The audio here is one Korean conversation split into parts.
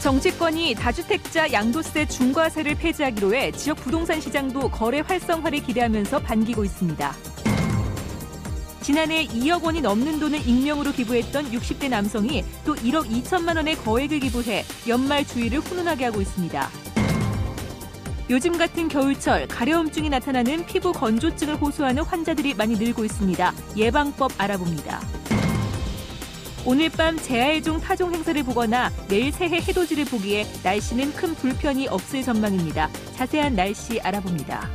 정치권이 다주택자 양도세 중과세를 폐지하기로 해 지역 부동산 시장도 거래 활성화를 기대하면서 반기고 있습니다. 지난해 2억 원이 넘는 돈을 익명으로 기부했던 60대 남성이 또 1억 2천만 원의 거액을 기부해 연말 주의를 훈훈하게 하고 있습니다. 요즘 같은 겨울철 가려움증이 나타나는 피부 건조증을 호소하는 환자들이 많이 늘고 있습니다. 예방법 알아봅니다. 오늘 밤 재하해종 타종 행사를 보거나 내일 새해 해돋이를 보기에 날씨는 큰 불편이 없을 전망입니다. 자세한 날씨 알아봅니다.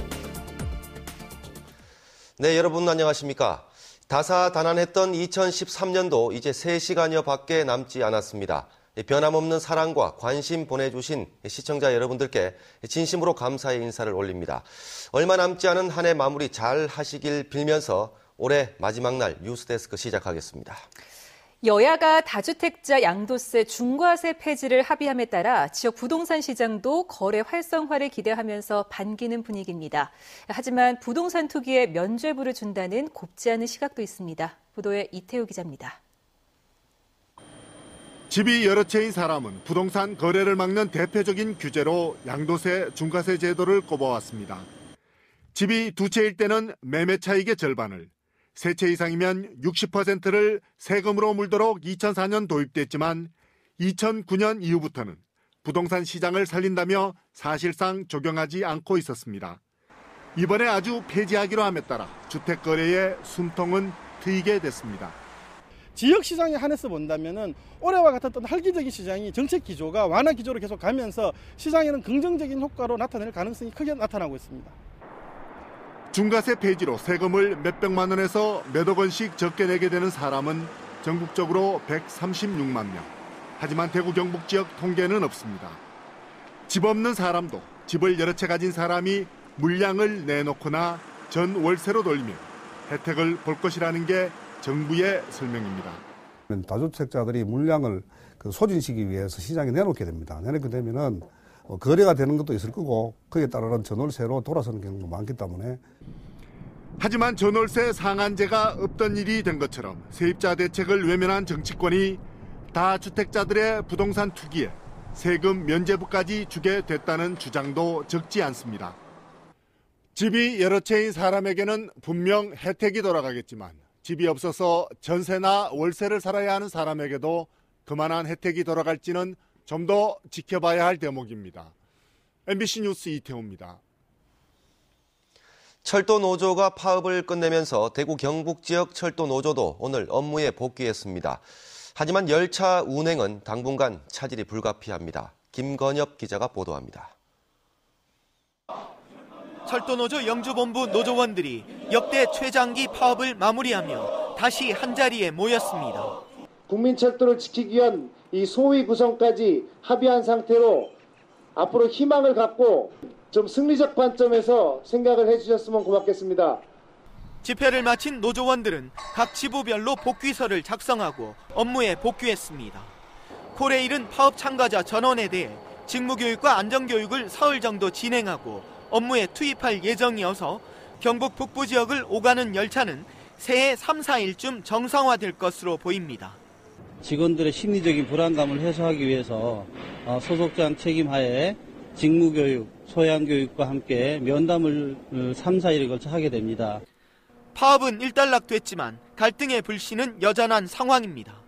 네, 여러분 안녕하십니까? 다사다난했던 2013년도 이제 3시간여 밖에 남지 않았습니다. 변함없는 사랑과 관심 보내주신 시청자 여러분들께 진심으로 감사의 인사를 올립니다. 얼마 남지 않은 한 해 마무리 잘 하시길 빌면서 올해 마지막 날 뉴스데스크 시작하겠습니다. 여야가 다주택자 양도세 중과세 폐지를 합의함에 따라 지역 부동산 시장도 거래 활성화를 기대하면서 반기는 분위기입니다. 하지만 부동산 투기에 면죄부를 준다는 곱지 않은 시각도 있습니다. 보도에 이태우 기자입니다. 집이 여러 채인 사람은 부동산 거래를 막는 대표적인 규제로 양도세 중과세 제도를 꼽아왔습니다. 집이 2채일 때는 매매 차익의 절반을, 3채 이상이면 60%를 세금으로 물도록 2004년 도입됐지만 2009년 이후부터는 부동산 시장을 살린다며 사실상 적용하지 않고 있었습니다. 이번에 아주 폐지하기로 함에 따라 주택 거래의 숨통은 트이게 됐습니다. 지역 시장에 한해서 본다면은 올해와 같았던 활기적인 시장이 정책 기조가 완화 기조로 계속 가면서 시장에는 긍정적인 효과로 나타낼 가능성이 크게 나타나고 있습니다. 중과세 폐지로 세금을 몇백만 원에서 몇억 원씩 적게 내게 되는 사람은 전국적으로 136만 명. 하지만 대구 경북 지역 통계는 없습니다. 집 없는 사람도 집을 여러 채 가진 사람이 물량을 내놓거나 전 월세로 돌리면 혜택을 볼 것이라는 게 정부의 설명입니다. 다주택자들이 물량을 소진시키기 위해서 시장에 내놓게 됩니다. 내놓게 되면은 거래가 되는 것도 있을 거고 거기에 따르는 전월세로 돌아서는 경우가 많기 때문에. 하지만 전월세 상한제가 없던 일이 된 것처럼 세입자 대책을 외면한 정치권이 다주택자들의 부동산 투기에 세금 면제부까지 주게 됐다는 주장도 적지 않습니다. 집이 여러 채인 사람에게는 분명 혜택이 돌아가겠지만 집이 없어서 전세나 월세를 살아야 하는 사람에게도 그만한 혜택이 돌아갈지는 좀 더 지켜봐야 할 대목입니다. MBC 뉴스 이태호입니다. 철도 노조가 파업을 끝내면서 대구 경북 지역 철도 노조도 오늘 업무에 복귀했습니다. 하지만 열차 운행은 당분간 차질이 불가피합니다. 김건엽 기자가 보도합니다. 철도노조 영주본부 노조원들이 역대 최장기 파업을 마무리하며 다시 한자리에 모였습니다. 국민철도를 지키기 위한 이 소위 구성까지 합의한 상태로 앞으로 희망을 갖고 좀 승리적 관점에서 생각을 해주셨으면 고맙겠습니다. 집회를 마친 노조원들은 각 지부별로 복귀서를 작성하고 업무에 복귀했습니다. 코레일은 파업 참가자 전원에 대해 직무교육과 안전교육을 사흘 정도 진행하고 업무에 투입할 예정이어서 경북 북부 지역을 오가는 열차는 새해 3, 4일쯤 정상화될 것으로 보입니다. 직원들의 심리적인 불안감을 해소하기 위해서 소속장 책임하에 직무교육, 소양교육과 함께 면담을 3, 4일에 걸쳐 하게 됩니다. 파업은 일단락됐지만 갈등의 불씨는 여전한 상황입니다.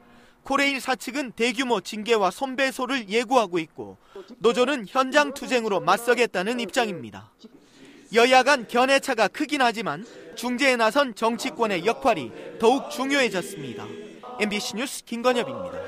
코레일 사측은 대규모 징계와 손배소를 예고하고 있고 노조는 현장 투쟁으로 맞서겠다는 입장입니다. 여야 간 견해차가 크긴 하지만 중재에 나선 정치권의 역할이 더욱 중요해졌습니다. MBC 뉴스 김건엽입니다.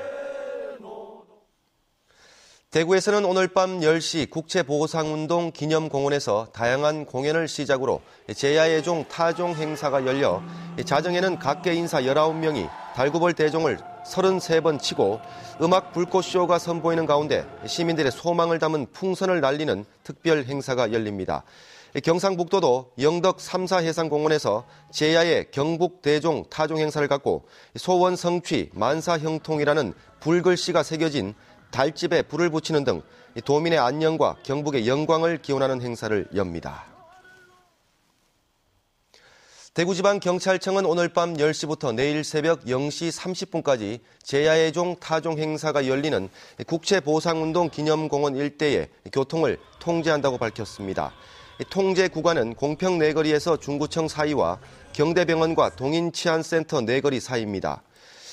대구에서는 오늘 밤 10시 국채보상운동 기념공원에서 다양한 공연을 시작으로 제야의 타종 행사가 열려 자정에는 각계 인사 19명이 달구벌 대종을 33번 치고 음악 불꽃쇼가 선보이는 가운데 시민들의 소망을 담은 풍선을 날리는 특별 행사가 열립니다. 경상북도도 영덕 3사 해상공원에서 제야의 경북 대종 타종 행사를 갖고 소원 성취 만사 형통이라는 불글씨가 새겨진 달집에 불을 붙이는 등 도민의 안녕과 경북의 영광을 기원하는 행사를 엽니다. 대구지방경찰청은 오늘 밤 10시부터 내일 새벽 0시 30분까지 제야의 종 타종 행사가 열리는 국채보상운동 기념공원 일대의 교통을 통제한다고 밝혔습니다. 통제 구간은 공평 내거리에서 중구청 사이와 경대병원과 동인치안센터 내거리 사이입니다.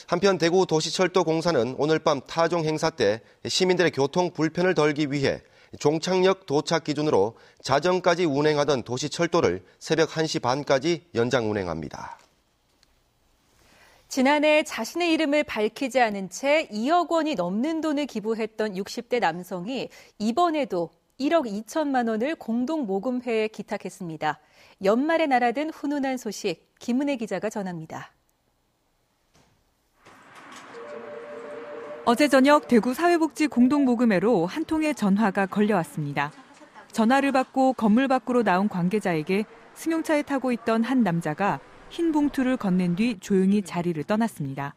한편 대구도시철도공사는 오늘 밤 타종 행사 때 시민들의 교통 불편을 덜기 위해 종착역 도착 기준으로 자정까지 운행하던 도시철도를 새벽 1시 반까지 연장 운행합니다. 지난해 자신의 이름을 밝히지 않은 채 2억 원이 넘는 돈을 기부했던 60대 남성이 이번에도 1억 2천만 원을 공동모금회에 기탁했습니다. 연말에 날아든 훈훈한 소식, 김은혜 기자가 전합니다. 어제 저녁 대구 사회복지 공동모금회로 한 통의 전화가 걸려왔습니다. 전화를 받고 건물 밖으로 나온 관계자에게 승용차에 타고 있던 한 남자가 흰 봉투를 건넨 뒤 조용히 자리를 떠났습니다.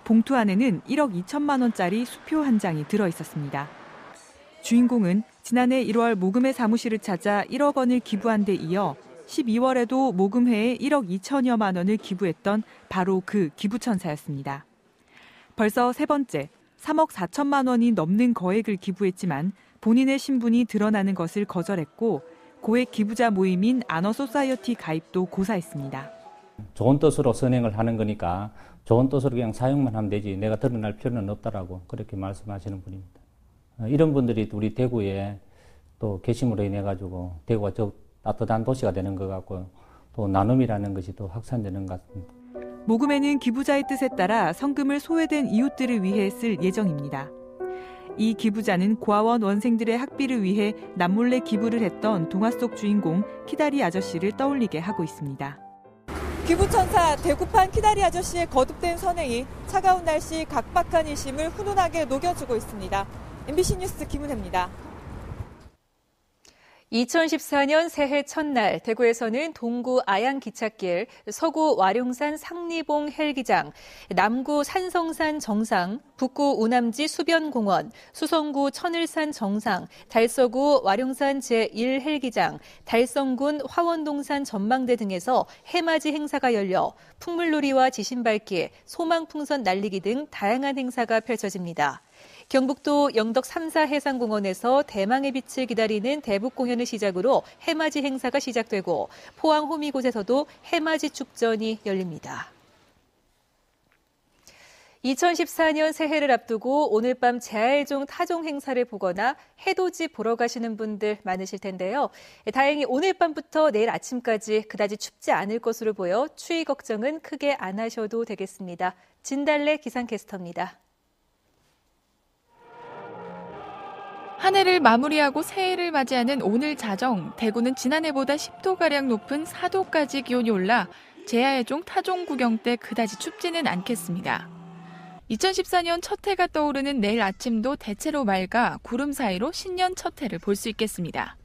봉투 안에는 1억 2천만 원짜리 수표 한 장이 들어있었습니다. 주인공은 지난해 1월 모금회 사무실을 찾아 1억 원을 기부한 데 이어 12월에도 모금회에 1억 2천여만 원을 기부했던 바로 그 기부천사였습니다. 벌써 세 번째 3억 4천만 원이 넘는 거액을 기부했지만 본인의 신분이 드러나는 것을 거절했고 고액 기부자 모임인 아너소사이어티 가입도 고사했습니다. 좋은 뜻으로 선행을 하는 거니까 좋은 뜻으로 그냥 사용만 하면 되지 내가 드러날 필요는 없다라고 그렇게 말씀하시는 분입니다. 이런 분들이 우리 대구에 또 계심으로 인해 가지고 대구가 더 따뜻한 도시가 되는 것 같고 또 나눔이라는 것이 또 확산되는 것 같습니다. 모금회는 기부자의 뜻에 따라 성금을 소외된 이웃들을 위해 쓸 예정입니다. 이 기부자는 고아원 원생들의 학비를 위해 남몰래 기부를 했던 동화 속 주인공 키다리 아저씨를 떠올리게 하고 있습니다. 기부천사 대구판 키다리 아저씨의 거듭된 선행이 차가운 날씨 각박한 일심을 훈훈하게 녹여주고 있습니다. MBC 뉴스 김은혜입니다. 2014년 새해 첫날 대구에서는 동구 아양기찻길, 서구 와룡산 상리봉 헬기장, 남구 산성산 정상, 북구 우남지 수변공원, 수성구 천을산 정상, 달서구 와룡산 제1헬기장, 달성군 화원동산 전망대 등에서 해맞이 행사가 열려 풍물놀이와 지신밟기, 소망풍선 날리기 등 다양한 행사가 펼쳐집니다. 경북도 영덕 3사 해상공원에서 대망의 빛을 기다리는 대북 공연을 시작으로 해맞이 행사가 시작되고 포항 호미곶에서도 해맞이 축전이 열립니다. 2014년 새해를 앞두고 오늘 밤 제야의 종 타종 행사를 보거나 해돋이 보러 가시는 분들 많으실 텐데요. 다행히 오늘 밤부터 내일 아침까지 그다지 춥지 않을 것으로 보여 추위 걱정은 크게 안 하셔도 되겠습니다. 진달래 기상캐스터입니다. 한 해를 마무리하고 새해를 맞이하는 오늘 자정, 대구는 지난해보다 10도가량 높은 4도까지 기온이 올라 제야의 종 타종 구경 때 그다지 춥지는 않겠습니다. 2014년 첫 해가 떠오르는 내일 아침도 대체로 맑아 구름 사이로 신년 첫 해를 볼 수 있겠습니다.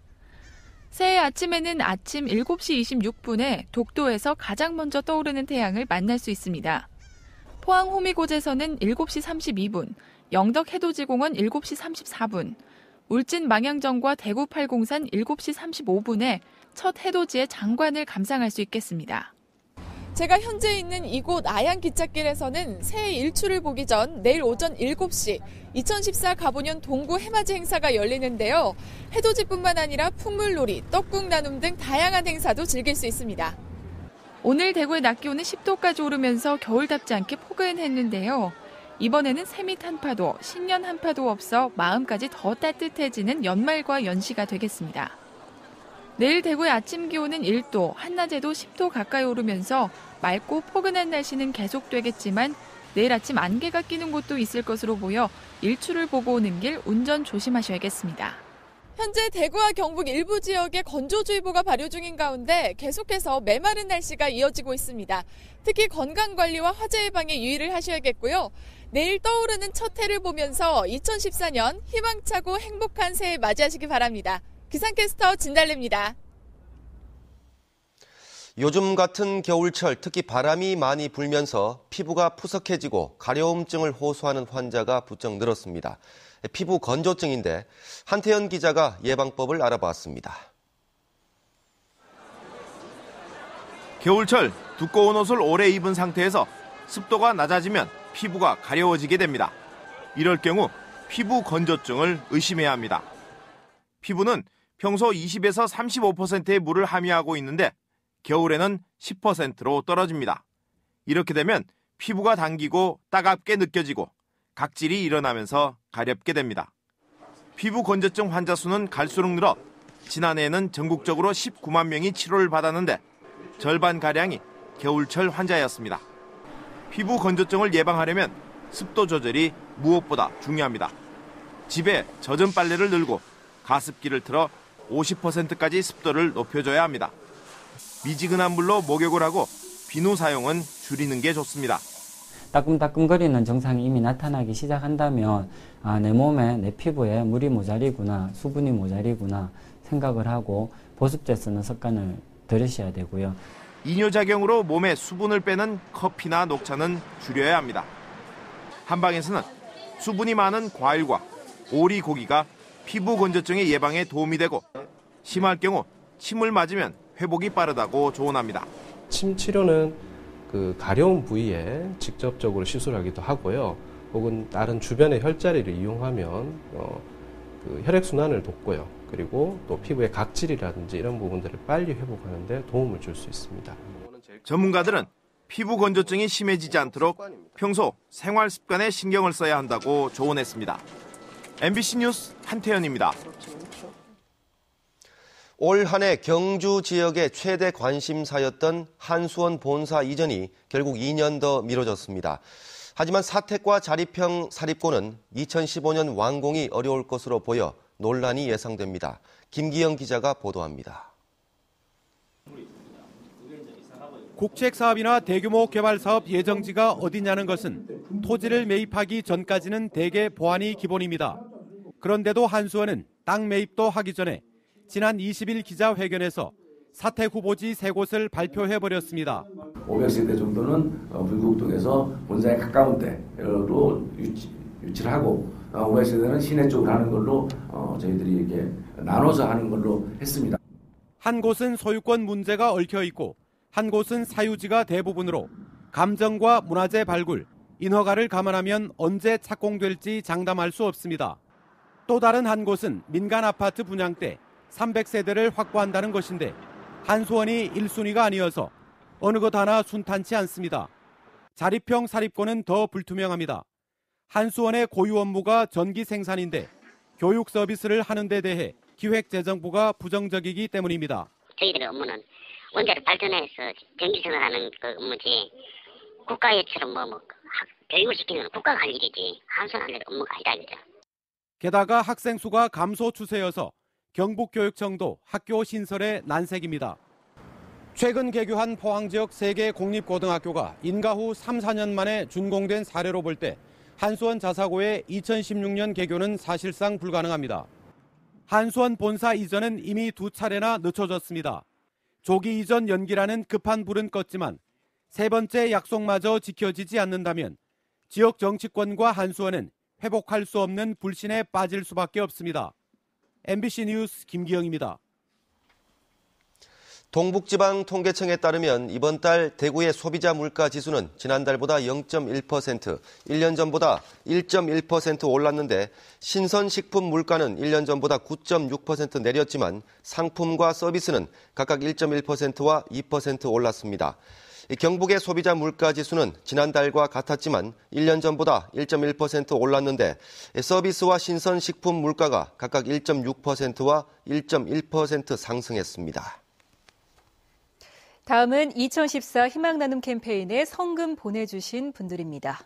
새해 아침에는 아침 7시 26분에 독도에서 가장 먼저 떠오르는 태양을 만날 수 있습니다. 포항 호미곶에서는 7시 32분, 영덕 해돋이공원 7시 34분, 울진 망향정과 대구 팔공산 7시 35분에 첫 해돋이의 장관을 감상할 수 있겠습니다. 제가 현재 있는 이곳 아양기찻길에서는 새해 일출을 보기 전 내일 오전 7시 2014 가보년 동구 해맞이 행사가 열리는데요. 해돋이뿐만 아니라 풍물놀이, 떡국 나눔 등 다양한 행사도 즐길 수 있습니다. 오늘 대구의 낮 기온은 10도까지 오르면서 겨울답지 않게 포근했는데요. 이번에는 새밑 한파도, 신년 한파도 없어 마음까지 더 따뜻해지는 연말과 연시가 되겠습니다. 내일 대구의 아침 기온은 1도, 한낮에도 10도 가까이 오르면서 맑고 포근한 날씨는 계속되겠지만 내일 아침 안개가 끼는 곳도 있을 것으로 보여 일출을 보고 오는 길 운전 조심하셔야겠습니다. 현재 대구와 경북 일부 지역에 건조주의보가 발효 중인 가운데 계속해서 메마른 날씨가 이어지고 있습니다. 특히 건강관리와 화재 예방에 유의를 하셔야겠고요. 내일 떠오르는 첫 해를 보면서 2014년 희망차고 행복한 새해 맞이하시기 바랍니다. 기상캐스터 진달래입니다. 요즘 같은 겨울철 특히 바람이 많이 불면서 피부가 푸석해지고 가려움증을 호소하는 환자가 부쩍 늘었습니다. 피부 건조증인데 한태현 기자가 예방법을 알아봤습니다. 겨울철 두꺼운 옷을 오래 입은 상태에서 습도가 낮아지면 피부가 가려워지게 됩니다. 이럴 경우 피부 건조증을 의심해야 합니다. 피부는 평소 20에서 35%의 물을 함유하고 있는데 겨울에는 10%로 떨어집니다. 이렇게 되면 피부가 당기고 따갑게 느껴지고 각질이 일어나면서 가렵게 됩니다. 피부 건조증 환자 수는 갈수록 늘어 지난해에는 전국적으로 19만 명이 치료를 받았는데 절반가량이 겨울철 환자였습니다. 피부 건조증을 예방하려면 습도 조절이 무엇보다 중요합니다. 집에 젖은 빨래를 늘고 가습기를 틀어 50%까지 습도를 높여줘야 합니다. 미지근한 물로 목욕을 하고 비누 사용은 줄이는 게 좋습니다. 따끔따끔거리는 증상이 이미 나타나기 시작한다면 내 몸에, 내 피부에 물이 모자리구나, 수분이 모자리구나 생각을 하고 보습제 쓰는 습관을 들이셔야 되고요. 이뇨작용으로 몸에 수분을 빼는 커피나 녹차는 줄여야 합니다. 한방에서는 수분이 많은 과일과 오리고기가 피부 건조증의 예방에 도움이 되고 심할 경우 침을 맞으면 회복이 빠르다고 조언합니다. 침 치료는 그 가려운 부위에 직접적으로 시술하기도 하고요. 혹은 다른 주변의 혈자리를 이용하면 그 혈액순환을 돕고요. 그리고 또 피부의 각질이라든지 이런 부분들을 빨리 회복하는 데 도움을 줄 수 있습니다. 전문가들은 피부 건조증이 심해지지 않도록 평소 생활 습관에 신경을 써야 한다고 조언했습니다. MBC 뉴스 한태현입니다. 올 한 해 경주 지역의 최대 관심사였던 한수원 본사 이전이 결국 2년 더 미뤄졌습니다. 하지만 사택과 자립형 사립고는 2015년 완공이 어려울 것으로 보여 논란이 예상됩니다. 김기영 기자가 보도합니다. 국책사업이나 대규모 개발사업 예정지가 어디냐는 것은 토지를 매입하기 전까지는 대개 보안이 기본입니다. 그런데도 한수원은 땅 매입도 하기 전에 지난 20일 기자회견에서 사택 후보지 3곳을 발표해버렸습니다. 500세대 정도는 불국동에서 본사에 가까운 데로 유치를 하고 500세대는 시내 쪽으로 하는 걸로 저희들이 이렇게 나눠서 하는 걸로 했습니다. 한 곳은 소유권 문제가 얽혀 있고 한 곳은 사유지가 대부분으로 감정과 문화재 발굴, 인허가를 감안하면 언제 착공될지 장담할 수 없습니다. 또 다른 한 곳은 민간 아파트 분양 때 300세대를 확보한다는 것인데 한수원이 1순위가 아니어서 어느 것 하나 순탄치 않습니다. 자립형 사립고는 더 불투명합니다. 한수원의 고유 업무가 전기 생산인데 교육 서비스를 하는 데 대해 기획재정부가 부정적이기 때문입니다. 저희들의 업무는 원자로 발전해서 전기 생산하는 그 업무지 국가에처럼 교육을 시키는 건 국가가 할 일이지 한수원 할 업무가 아니다 이거죠. 게다가 학생 수가 감소 추세여서 경북교육청도 학교 신설에 난색입니다. 최근 개교한 포항 지역 3개 공립고등학교가 인가 후 3, 4년 만에 준공된 사례로 볼 때 한수원 자사고의 2016년 개교는 사실상 불가능합니다. 한수원 본사 이전은 이미 2차례나 늦춰졌습니다. 조기 이전 연기라는 급한 불은 껐지만 3번째 약속마저 지켜지지 않는다면 지역 정치권과 한수원은 회복할 수 없는 불신에 빠질 수밖에 없습니다. MBC 뉴스 김기영입니다. 동북지방통계청에 따르면 이번 달 대구의 소비자 물가 지수는 지난달보다 0.1%, 1년 전보다 1.1% 올랐는데 신선식품 물가는 1년 전보다 9.6% 내렸지만 상품과 서비스는 각각 1.1%와 2% 올랐습니다. 경북의 소비자 물가 지수는 지난달과 같았지만 1년 전보다 1.1% 올랐는데 서비스와 신선식품 물가가 각각 1.6%와 1.1% 상승했습니다. 다음은 2014 희망나눔 캠페인에 성금 보내주신 분들입니다.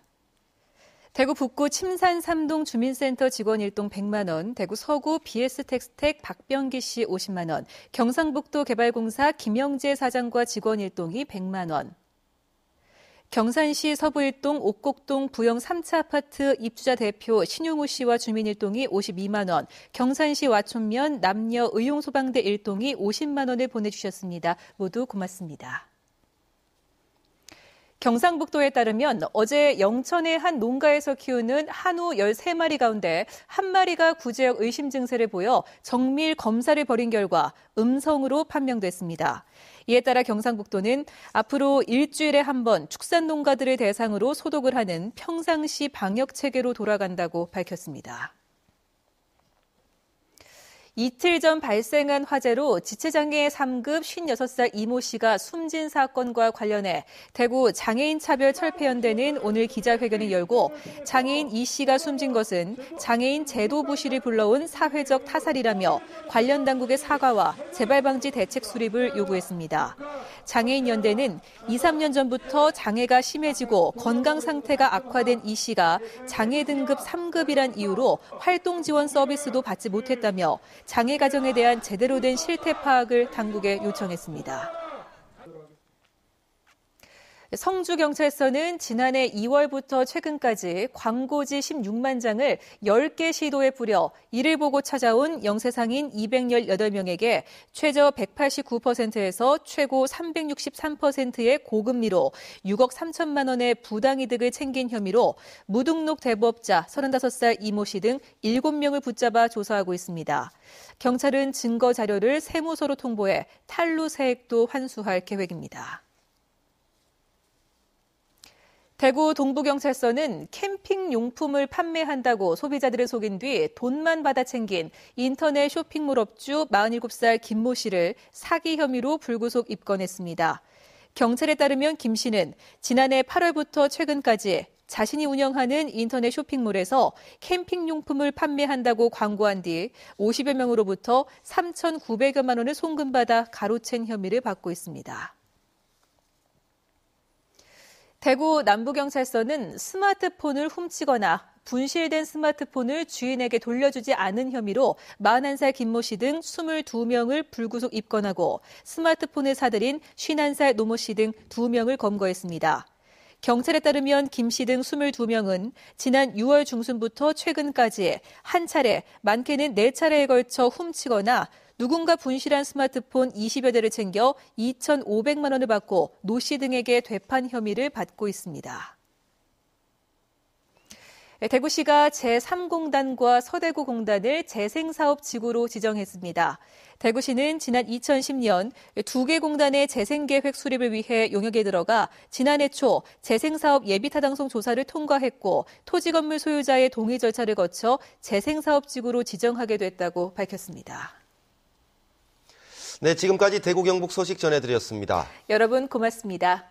대구 북구 침산 3동 주민센터 직원 일동 100만 원, 대구 서구 BS텍스텍 박병기 씨 50만 원, 경상북도 개발공사 김영재 사장과 직원 일동이 100만 원, 경산시 서부 일동 옥곡동 부영 3차 아파트 입주자 대표 신용우 씨와 주민 일동이 52만 원, 경산시 와촌면 남녀 의용소방대 일동이 50만 원을 보내주셨습니다. 모두 고맙습니다. 경상북도에 따르면 어제 영천의 한 농가에서 키우는 한우 13마리 가운데 1마리가 구제역 의심 증세를 보여 정밀 검사를 벌인 결과 음성으로 판명됐습니다. 이에 따라 경상북도는 앞으로 일주일에 한 번 축산 농가들을 대상으로 소독을 하는 평상시 방역 체계로 돌아간다고 밝혔습니다. 이틀 전 발생한 화재로 지체장애 3급 56살 이모 씨가 숨진 사건과 관련해 대구 장애인 차별 철폐연대는 오늘 기자회견을 열고 장애인 이 씨가 숨진 것은 장애인 제도 부실이 불러온 사회적 타살이라며 관련 당국의 사과와 재발 방지 대책 수립을 요구했습니다. 장애인 연대는 2, 3년 전부터 장애가 심해지고 건강 상태가 악화된 이 씨가 장애 등급 3급이란 이유로 활동 지원 서비스도 받지 못했다며 장애 가정에 대한 제대로 된 실태 파악을 당국에 요청했습니다. 성주경찰서는 지난해 2월부터 최근까지 광고지 16만 장을 10개 시도에 뿌려 이를 보고 찾아온 영세상인 218명에게 최저 189%에서 최고 363%의 고금리로 6억 3천만 원의 부당이득을 챙긴 혐의로 무등록 대부업자 35살 이모 씨 등 7명을 붙잡아 조사하고 있습니다. 경찰은 증거 자료를 세무서로 통보해 탈루 세액도 환수할 계획입니다. 대구 동부경찰서는 캠핑 용품을 판매한다고 소비자들을 속인 뒤 돈만 받아 챙긴 인터넷 쇼핑몰 업주 47살 김모 씨를 사기 혐의로 불구속 입건했습니다. 경찰에 따르면 김 씨는 지난해 8월부터 최근까지 자신이 운영하는 인터넷 쇼핑몰에서 캠핑 용품을 판매한다고 광고한 뒤 50여 명으로부터 3,900여만 원을 송금받아 가로챈 혐의를 받고 있습니다. 대구 남부경찰서는 스마트폰을 훔치거나 분실된 스마트폰을 주인에게 돌려주지 않은 혐의로 41살 김모 씨 등 22명을 불구속 입건하고 스마트폰을 사들인 51살 노모 씨 등 2명을 검거했습니다. 경찰에 따르면 김 씨 등 22명은 지난 6월 중순부터 최근까지 한 차례, 많게는 4차례에 걸쳐 훔치거나 누군가 분실한 스마트폰 20여 대를 챙겨 2,500만 원을 받고 노 씨 등에게 되판 혐의를 받고 있습니다. 대구시가 제3공단과 서대구공단을 재생사업지구로 지정했습니다. 대구시는 지난 2010년 2개 공단의 재생계획 수립을 위해 용역에 들어가 지난해 초 재생사업 예비타당성 조사를 통과했고 토지건물 소유자의 동의 절차를 거쳐 재생사업지구로 지정하게 됐다고 밝혔습니다. 네, 지금까지 대구 경북 소식 전해드렸습니다. 여러분 고맙습니다.